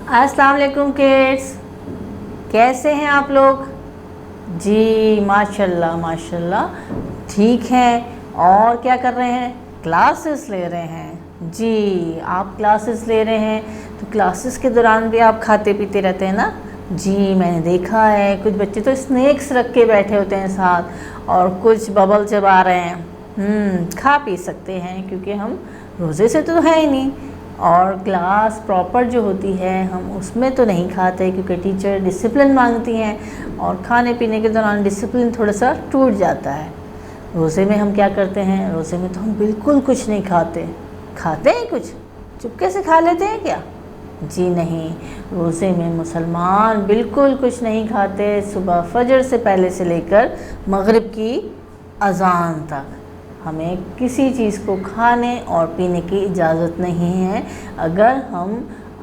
अस्सलाम वालेकुम किड्स, कैसे हैं आप लोग? जी माशाल्लाह माशाल्लाह ठीक हैं। और क्या कर रहे हैं? क्लासेस ले रहे हैं। जी आप क्लासेस ले रहे हैं तो क्लासेस के दौरान भी आप खाते पीते रहते हैं ना? जी मैंने देखा है, कुछ बच्चे तो स्नैक्स रख के बैठे होते हैं साथ, और कुछ बबल चबा रहे हैं। खा पी सकते हैं क्योंकि हम रोज़े से तो है ही नहीं। और क्लास प्रॉपर जो होती है हम उसमें तो नहीं खाते क्योंकि टीचर डिसिप्लिन मांगती हैं, और खाने पीने के दौरान डिसिप्लिन थोड़ा सा टूट जाता है। रोज़े में हम क्या करते हैं? रोज़े में तो हम बिल्कुल कुछ नहीं खाते। खाते हैं कुछ? चुपके से खा लेते हैं क्या? जी नहीं, रोज़े में मुसलमान बिल्कुल कुछ नहीं खाते, सुबह फजर से पहले से लेकर मगरिब की अज़ान तक हमें किसी चीज़ को खाने और पीने की इजाज़त नहीं है अगर हम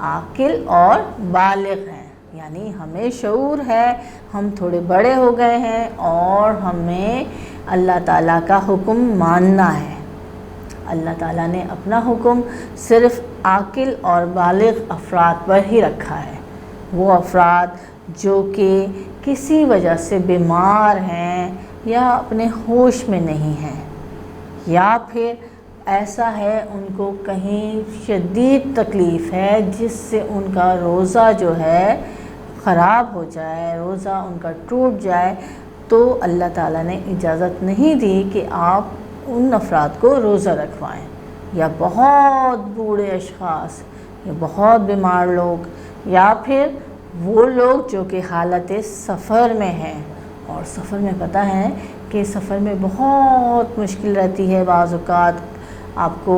आकिल और बालिग हैं, यानी हमें शऊर है, हम थोड़े बड़े हो गए हैं और हमें अल्लाह ताला का हुक्म मानना है। अल्लाह ताला ने अपना हुक्म सिर्फ़ आकिल और बालिग अफराद पर ही रखा है। वो अफराद जो कि किसी वजह से बीमार हैं या अपने होश में नहीं हैं, या फिर ऐसा है उनको कहीं शदीद तकलीफ़ है जिससे उनका रोज़ा जो है ख़राब हो जाए, रोज़ा उनका टूट जाए, तो अल्लाह ताला ने इजाज़त नहीं दी कि आप उन अफराद को रोज़ा रखवाएं। या बहुत बूढ़े अशख़ास या बहुत बीमार लोग, या फिर वो लोग जो कि हालत सफ़र में हैं, और सफ़र में पता है कि सफ़र में बहुत मुश्किल रहती है। बाज़ औक़ात आपको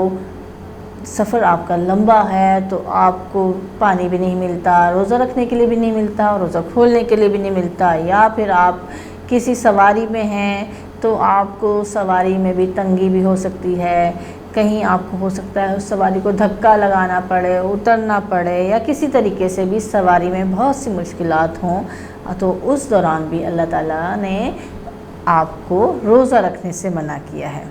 सफ़र आपका लंबा है तो आपको पानी भी नहीं मिलता, रोज़ा रखने के लिए भी नहीं मिलता, रोज़ा खोलने के लिए भी नहीं मिलता, या फिर आप किसी सवारी में हैं तो आपको सवारी में भी तंगी भी हो सकती है। कहीं आपको हो सकता है उस सवारी को धक्का लगाना पड़े, उतरना पड़े, या किसी तरीके से भी सवारी में बहुत सी मुश्किलात हों, तो उस दौरान भी अल्लाह ताला ने आपको रोज़ा रखने से मना किया है।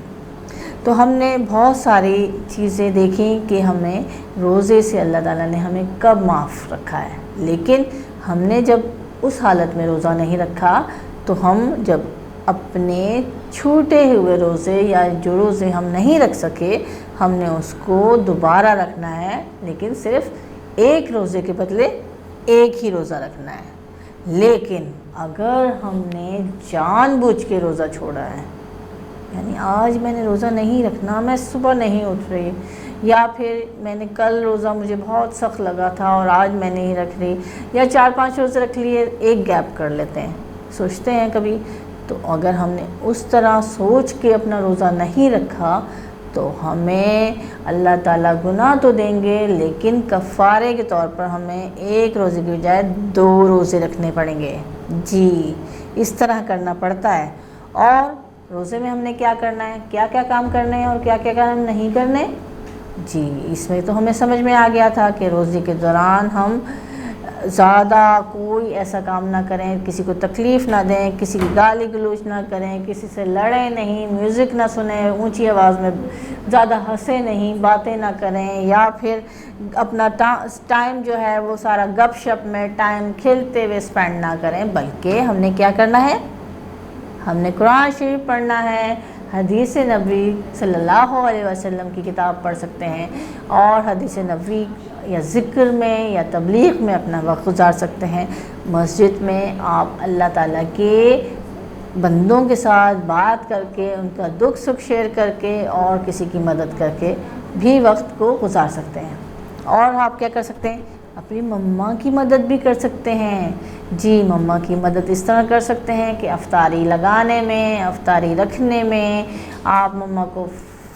तो हमने बहुत सारी चीज़ें देखी कि हमें रोज़े से अल्लाह ताला ने हमें कब माफ़ रखा है, लेकिन हमने जब उस हालत में रोज़ा नहीं रखा तो हम जब अपने छूटे हुए रोज़े या जो रोज़े हम नहीं रख सके हमने उसको दोबारा रखना है, लेकिन सिर्फ़ एक रोज़े के बदले एक ही रोज़ा रखना है। लेकिन अगर हमने जानबूझ के रोज़ा छोड़ा है, यानी आज मैंने रोज़ा नहीं रखना, मैं सुबह नहीं उठ रही, या फिर मैंने कल रोज़ा मुझे बहुत सख्त लगा था और आज मैं नहीं रख रही, या 4-5 रोज़े रख लिए, एक गैप कर लेते हैं, सोचते हैं कभी। तो अगर हमने उस तरह सोच के अपना रोज़ा नहीं रखा तो हमें अल्लाह ताला गुनाह तो देंगे, लेकिन कफ़ारे के तौर पर हमें एक रोज़े की बजाय 2 रोज़े रखने पड़ेंगे। जी इस तरह करना पड़ता है। और रोज़े में हमने क्या करना है, क्या क्या काम करने हैं और क्या क्या काम नहीं करने? जी इसमें तो हमें समझ में आ गया था कि रोज़े के दौरान हम ज़्यादा कोई ऐसा काम ना करें, किसी को तकलीफ़ ना दें, किसी की गाली गलौज ना करें, किसी से लड़ें नहीं, म्यूज़िक ना सुने, ऊंची आवाज़ में ज़्यादा हंसे नहीं, बातें ना करें, या फिर अपना टाइम जो है वो सारा गपशप में टाइम खेलते हुए स्पेंड ना करें, बल्कि हमने क्या करना है? हमने कुरान शरीफ पढ़ना है, हदीस नबवी सल्लल्लाहु अलैहि वसल्लम की किताब पढ़ सकते हैं, और हदीस नबवी या ज़िक्र में या तबलीग में अपना वक्त गुजार सकते हैं। मस्जिद में आप अल्लाह ताला के बंदों के साथ बात करके, उनका दुख सुख शेयर करके और किसी की मदद करके भी वक्त को गुजार सकते हैं। और आप क्या कर सकते हैं? अपनी मम्मा की मदद भी कर सकते हैं। जी मम्मा की मदद इस तरह कर सकते हैं कि अफ्तारी लगाने में, अफ्तारी रखने में आप मम्मा को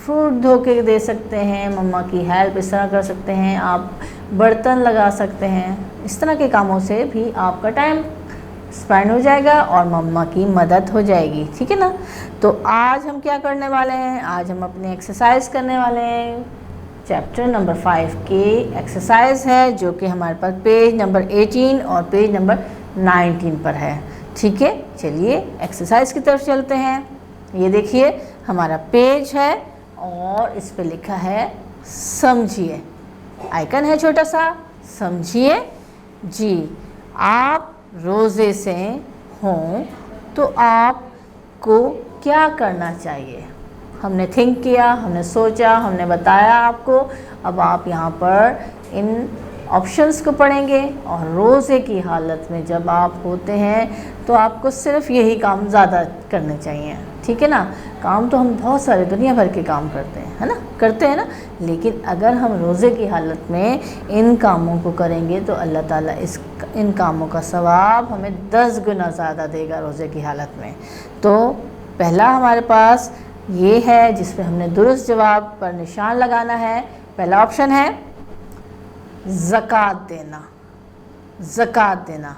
फ्रूट धो के दे सकते हैं, मम्मा की हेल्प इस तरह कर सकते हैं, आप बर्तन लगा सकते हैं। इस तरह के कामों से भी आपका टाइम स्पेंड हो जाएगा और मम्मा की मदद हो जाएगी, ठीक है ना? तो आज हम क्या करने वाले हैं? आज हम अपने एक्सरसाइज करने वाले हैं। चैप्टर नंबर 5 की एक्सरसाइज है जो कि हमारे पास पेज नंबर 18 और पेज नंबर 19 पर है, ठीक है? चलिए एक्सरसाइज की तरफ चलते हैं। ये देखिए हमारा पेज है और इस पे लिखा है समझिए, आइकन है छोटा सा, समझिए। जी, आप रोज़े से हों तो आपको क्या करना चाहिए? हमने थिंक किया, हमने सोचा, हमने बताया आपको। अब आप यहाँ पर इन ऑप्शंस को पढ़ेंगे और रोज़े की हालत में जब आप होते हैं तो आपको सिर्फ यही काम ज़्यादा करने चाहिए, ठीक है ना। काम तो हम बहुत सारे दुनिया भर के काम करते हैं, है ना, करते हैं ना, लेकिन अगर हम रोज़े की हालत में इन कामों को करेंगे तो अल्लाह ताला इन कामों का सवाब हमें 10 गुना ज़्यादा देगा रोज़े की हालत में। तो पहला हमारे पास ये है जिस पे हमने दुरुस्त जवाब पर निशान लगाना है। पहला ऑप्शन है ज़कात देना। ज़कात देना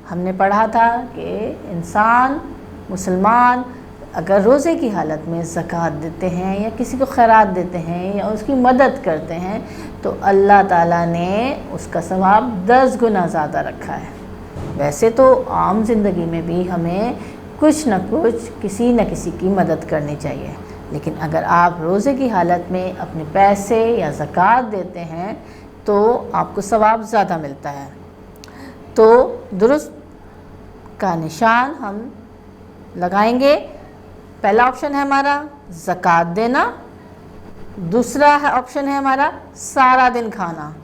हमने पढ़ा था कि इंसान मुसलमान अगर रोज़े की हालत में ज़कात देते हैं या किसी को खैरात देते हैं या उसकी मदद करते हैं तो अल्लाह ताला ने उसका सवाब 10 गुना ज़्यादा रखा है। वैसे तो आम ज़िंदगी में भी हमें कुछ न कुछ किसी न किसी की मदद करनी चाहिए, लेकिन अगर आप रोज़े की हालत में अपने पैसे या ज़कात देते हैं तो आपको सवाब ज़्यादा मिलता है। तो दुरुस्त का निशान हम लगाएंगे। पहला ऑप्शन है हमारा ज़कात देना, दूसरा ऑप्शन है हमारा सारा दिन खाना।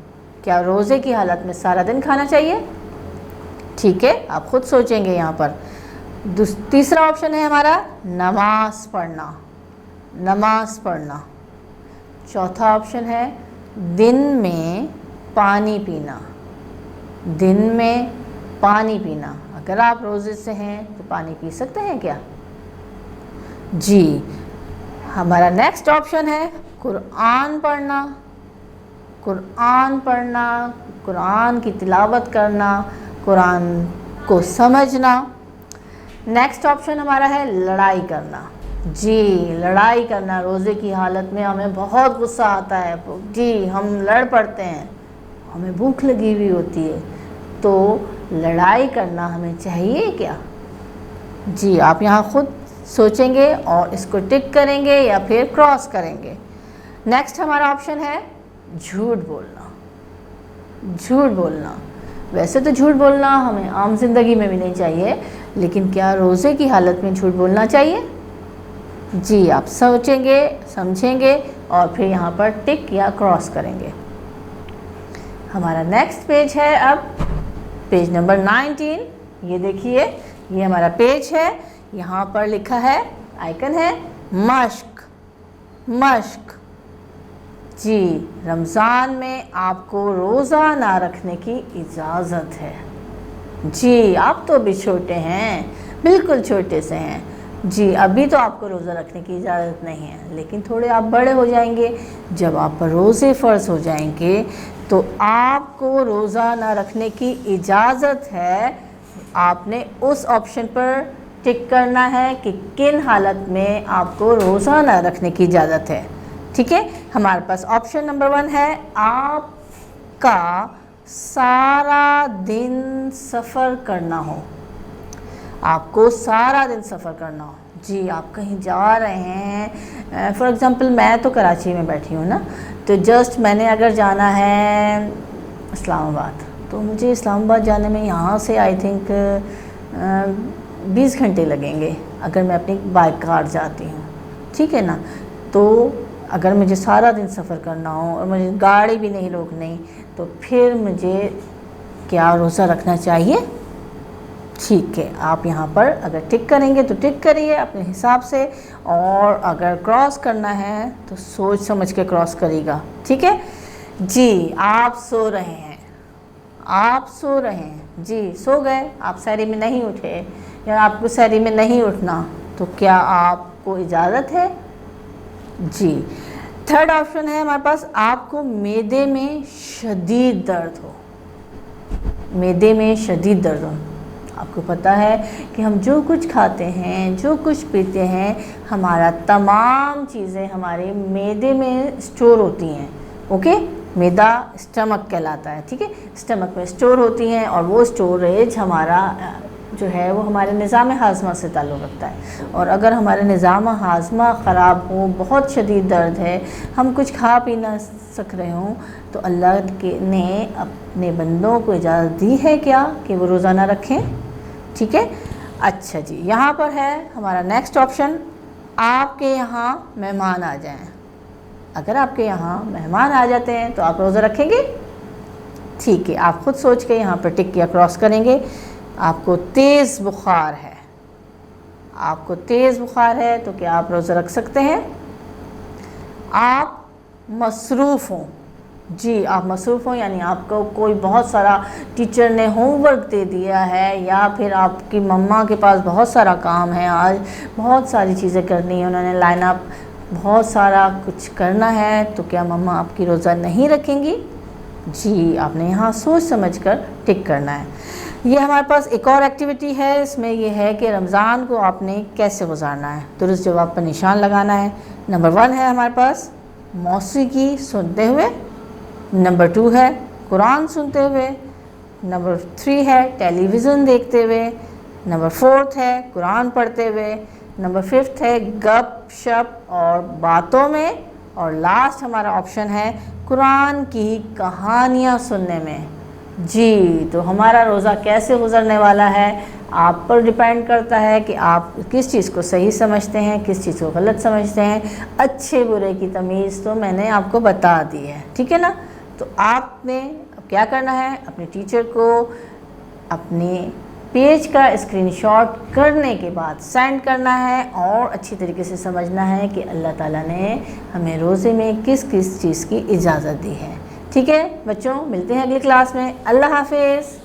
क्या रोज़े की हालत में सारा दिन खाना चाहिए? ठीक है, आप खुद सोचेंगे यहाँ पर। तीसरा ऑप्शन है हमारा नमाज पढ़ना, नमाज पढ़ना। चौथा ऑप्शन है दिन में पानी पीना, दिन में पानी पीना। अगर आप रोज़े से हैं तो पानी पी सकते हैं क्या? जी, हमारा नेक्स्ट ऑप्शन है कुरान पढ़ना, कुरान पढ़ना, कुरान की तिलावत करना, कुरान को समझना। नेक्स्ट ऑप्शन हमारा है लड़ाई करना। जी, लड़ाई करना। रोज़े की हालत में हमें बहुत गुस्सा आता है, जी हम लड़ पड़ते हैं, हमें भूख लगी हुई होती है, तो लड़ाई करना हमें चाहिए क्या? जी, आप यहाँ खुद सोचेंगे और इसको टिक करेंगे या फिर क्रॉस करेंगे। नेक्स्ट हमारा ऑप्शन है झूठ बोलना, झूठ बोलना। वैसे तो झूठ बोलना हमें आम जिंदगी में भी नहीं चाहिए, लेकिन क्या रोज़े की हालत में झूठ बोलना चाहिए? जी, आप सोचेंगे, समझेंगे और फिर यहाँ पर टिक या क्रॉस करेंगे। हमारा नेक्स्ट पेज है अब पेज नंबर 19। ये देखिए, ये हमारा पेज है। यहाँ पर लिखा है, आइकन है मश्क, मश्क। जी, रमज़ान में आपको रोज़ा ना रखने की इजाज़त है। जी, आप तो अभी छोटे हैं, बिल्कुल छोटे से हैं। जी, अभी तो आपको रोज़ा रखने की इजाज़त नहीं है, लेकिन थोड़े आप बड़े हो जाएंगे, जब आप पर रोज़े फ़र्ज़ हो जाएंगे तो आपको रोज़ा ना रखने की इजाज़त है। आपने उस ऑप्शन पर टिक करना है कि किन हालत में आपको रोज़ा ना रखने की इजाज़त है। ठीक है, हमारे पास ऑप्शन नंबर 1 है आपका सारा दिन सफ़र करना हो, आपको सारा दिन सफ़र करना हो। जी, आप कहीं जा रहे हैं, फॉर एग्ज़ाम्पल मैं तो कराची में बैठी हूँ ना, तो जस्ट मैंने अगर जाना है इस्लामाबाद, तो मुझे इस्लामाबाद जाने में यहाँ से आई थिंक 20 घंटे लगेंगे अगर मैं अपनी बाइक कार जाती हूँ, ठीक है ना। तो अगर मुझे सारा दिन सफ़र करना हो और मुझे गाड़ी भी नहीं रोकनी, तो फिर मुझे क्या रोज़ा रखना चाहिए? ठीक है, आप यहाँ पर अगर टिक करेंगे तो टिक करिए अपने हिसाब से, और अगर क्रॉस करना है तो सोच समझ के क्रॉस करिएगा। ठीक है जी, आप सो रहे हैं, आप सो रहे हैं, जी सो गए, आप सहरी में नहीं उठे या आपको सहरी में नहीं उठना, तो क्या आपको इजाज़त है? जी। थर्ड ऑप्शन है हमारे पास, आपको मैदे में शदीद दर्द हो, मैदे में शदीद दर्द हो। आपको पता है कि हम जो कुछ खाते हैं, जो कुछ पीते हैं, हमारा तमाम चीज़ें हमारे मैदे में स्टोर होती हैं। ओके, मैदा स्टमक कहलाता है, ठीक है, स्टमक में स्टोर होती हैं और वो स्टोरेज हमारा جو ہے وہ ہمارے نظام ہاضمہ سے تعلق رکھتا ہے، اور اگر ہمارے نظام ہاضمہ خراب ہو، بہت شدید درد ہے، ہم کچھ کھا پی نہ سک رہے ہوں، تو اللہ نے اپنے بندوں کو اجازت دی ہے کیا کہ وہ روزہ نہ رکھیں؟ ٹھیک ہے. اچھا جی، یہاں پر ہے ہمارا نیکسٹ آپشن، آپ کے یہاں مہمان آ جائیں. اگر آپ کے یہاں مہمان آ جاتے ہیں تو آپ روزہ رکھیں گے؟ ٹھیک ہے، آپ خود سوچ کے یہاں پر ٹک یا کراس کریں گے. آپ کو تیز بخار ہے، آپ کو تیز بخار ہے تو کیا آپ روزہ رکھ سکتے ہیں؟ آپ مصروف ہوں، جی آپ مصروف ہوں، یعنی آپ کو کوئی بہت سارا ٹیچر نے ہوم ورک دے دیا ہے، یا پھر آپ کی مما کے پاس بہت سارا کام ہے، آج بہت ساری چیزیں کرنی ہیں، انہوں نے لائن اپ بہت سارا کچھ کرنا ہے، تو کیا مما آپ کی روزہ نہیں رکھیں گی؟ جی آپ نے یہاں سوچ سمجھ کر ٹک کرنا ہے. یہ ہمارے پاس ایک اور ایکٹیویٹی ہے، اس میں یہ ہے کہ رمضان کو آپ نے کیسے گزارنا ہے. درست جواب پر نشان لگانا ہے. نمبر 1 ہے ہمارے پاس موسیقی سنتے ہوئے، نمبر 2 ہے قرآن سنتے ہوئے، نمبر 3 ہے ٹیلی ویژن دیکھتے ہوئے، نمبر 4 ہے قرآن پڑھتے ہوئے، نمبر 5 ہے گپ شپ اور باتوں میں، اور لاسٹ ہمارا آپشن ہے قرآن کی کہانیاں سننے میں. جی تو ہمارا روزہ کیسے گزرنے والا ہے آپ پر ڈیپینڈ کرتا ہے کہ آپ کس چیز کو صحیح سمجھتے ہیں، کس چیز کو غلط سمجھتے ہیں. اچھے برے کی تمیز تو میں نے آپ کو بتا دی ہے، ٹھیک ہے نا. تو آپ نے کیا کرنا ہے، اپنے ٹیچر کو اپنے پیج کا اسکرین شاٹ کرنے کے بعد سینڈ کرنا ہے، اور اچھی طریقے سے سمجھنا ہے کہ اللہ تعالیٰ نے ہمیں روزے میں کس کس چیز کی اجازت دی ہے. ٹھیک ہے بچوں، ملتے ہیں اگلی کلاس میں. اللہ حافظ.